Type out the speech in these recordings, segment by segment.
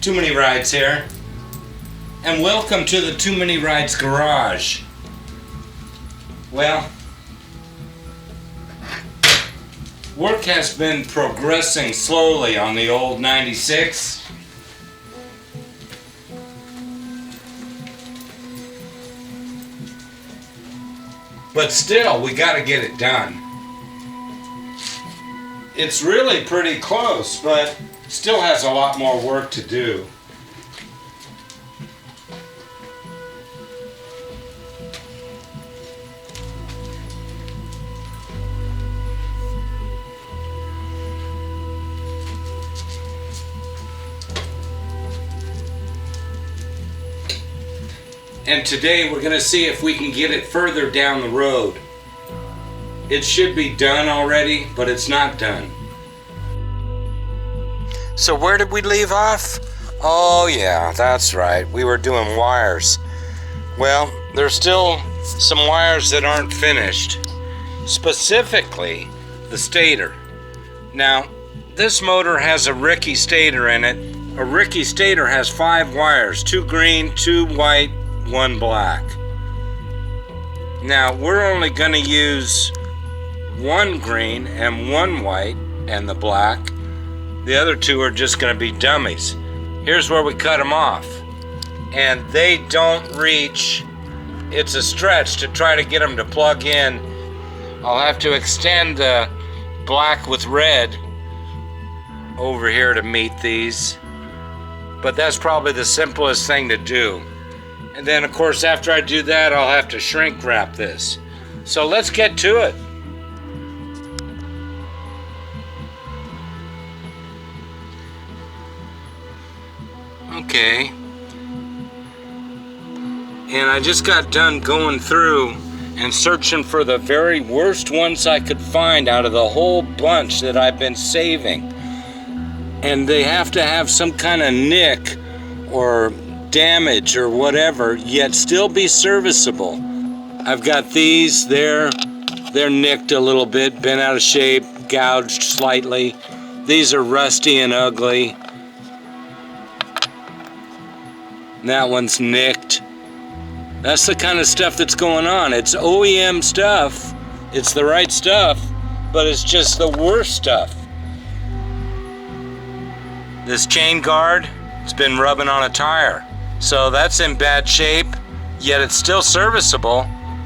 Too Many Rides here, and welcome to the Too Many Rides garage. Well, work has been progressing slowly on the old 96. But still, we got to get it done. It's really pretty close, but still has a lot more work to do. And today we're going to see if we can get it further down the road. It should be done already, but it's not done. So where did we leave off? Oh yeah, that's right. We were doing wires. Well, there's still some wires that aren't finished. Specifically, the stator. Now, this motor has a Ricky stator in it. A Ricky stator has 5 wires, 2 green, 2 white, 1 black. Now, we're only going to use 1 green and 1 white and the black. The other 2 are just going to be dummies. Here's where we cut them off. And they don't reach. It's a stretch to try to get them to plug in. I'll have to extend the black with red over here to meet these. But that's probably the simplest thing to do. And then, of course, after I do that, I'll have to shrink wrap this. So let's get to it. Okay, and I just got done going through and searching for the very worst ones I could find out of the whole bunch that I've been saving. And they have to have some kind of nick or damage or whatever, yet still be serviceable. I've got these, they're nicked a little bit, bent out of shape, gouged slightly. These are rusty and ugly. That one's nicked. That's the kind of stuff that's going on. It's OEM stuff. It's the right stuff, but it's just the worst stuff. This chain guard, it's been rubbing on a tire. So that's in bad shape, yet it's still serviceable.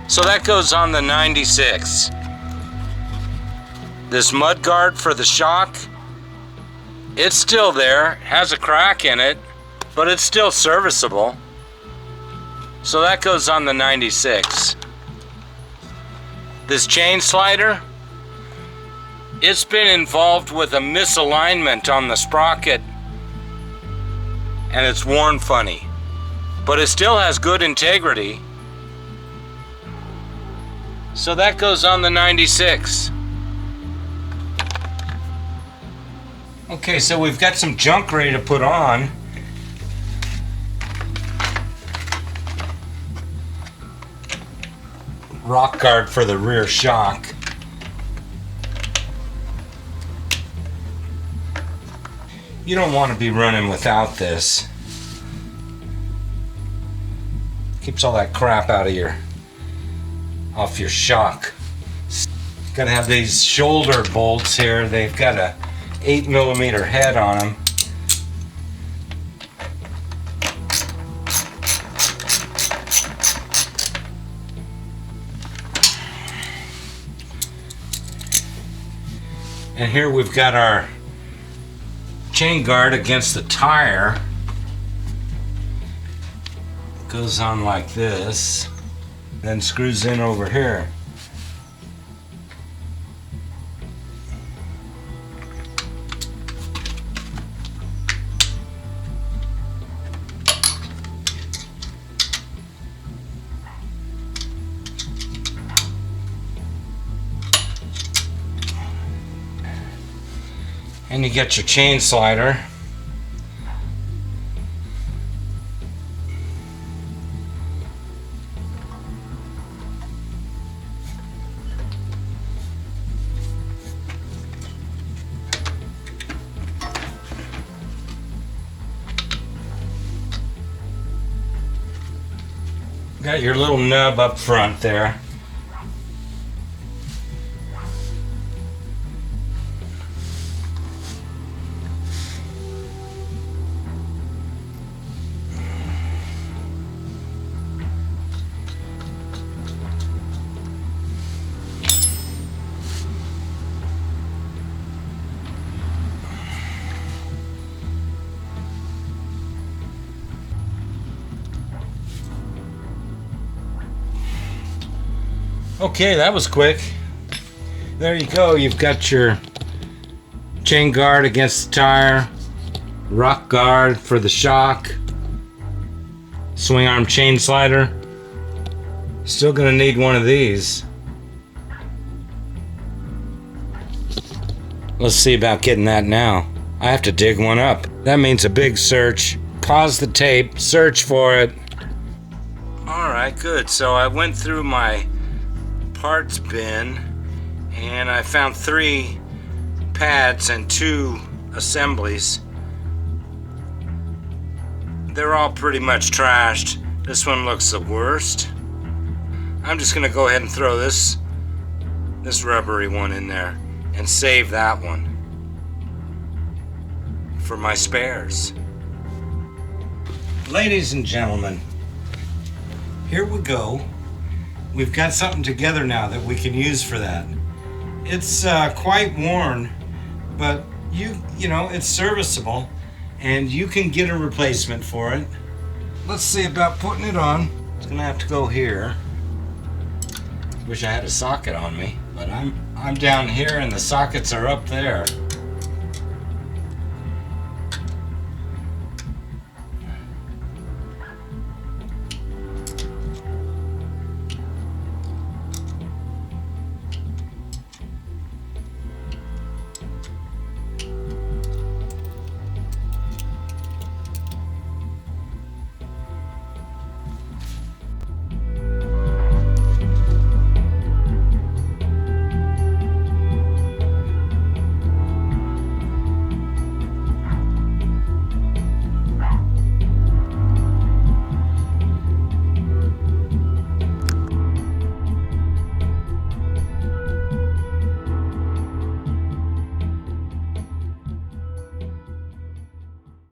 So that goes on the 96. This mud guard for the shock, it's still there, has a crack in it, but it's still serviceable. So that goes on the 96. This chain slider, it's been involved with a misalignment on the sprocket and it's worn funny, but it still has good integrity. So that goes on the 96. Okay, so we've got some junk ready to put on. Rock guard for the rear shock. You don't want to be running without this. Keeps all that crap out of off your shock. Gotta have these shoulder bolts here. They've got a 8mm head on them. And here we've got our chain guard against the tire. Goes on like this, then screws in over here. And you get your chain slider. Got your little nub up front there. Okay, that was quick. There you go. You've got your chain guard against the tire, rock guard for the shock, swing arm chain slider. Still gonna need one of these. Let's see about getting that now. I have to dig one up. That means a big search. Pause the tape, search for it. Alright, good. So I went through my parts bin and I found 3 pads and 2 assemblies. They're all pretty much trashed. This one looks the worst. I'm just gonna go ahead and throw this rubbery one in there and save that one for my spares. Ladies and gentlemen, here we go. We've got something together now that we can use for that. It's quite worn, but you know, it's serviceable and you can get a replacement for it. Let's see about putting it on. It's gonna have to go here. Wish I had a socket on me, but I'm down here and the sockets are up there.